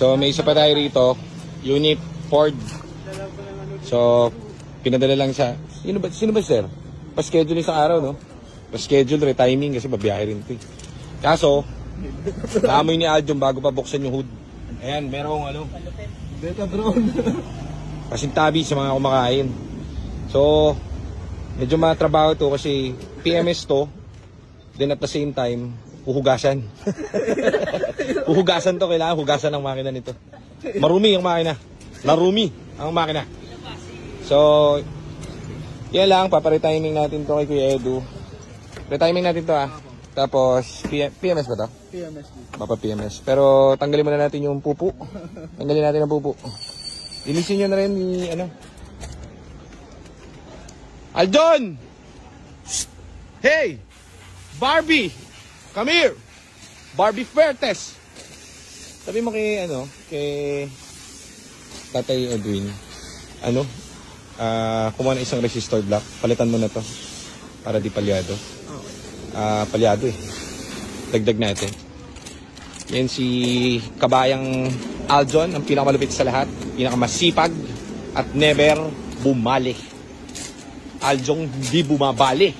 So may isa pa tayo rito, unit Ford. So pinadala lang siya. Sino ba sir? Pa-schedule isang araw, no? Pa-schedule, retiming kasi babiyahe rin ito. Kaso, naamoy ni Aljong bago pa buksan yung hood. Ayan, merong beta drone. Pasintabi sa mga kumakain. So, medyo matrabaho to kasi PMS to. Then at the same time, huhugasan. Huhugasan to, kailangan hugasan ang makina nito. Marumi ang makina. Narumi ang makina. So, yan lang, paparetiming natin to kay Kuya Edu. Retiming natin to Tapos, PMS ba to? PMS. Papa PMS. Pero, tanggalin muna natin yung pupu. Tanggalin natin ang pupu. Linisin nyo na rin Aljon! Hey! Barbie! Come here! Barbie Fuertes! Sabi mo kay Tatay Edwin, kumuha na isang resistor block. Palitan mo na to. Para di palyado. Palyado Dagdag natin. Yan si Kabayang Aljon, ang pinakamalupit sa lahat. Pinakamasipag at never bumali. Aljong di bumabali.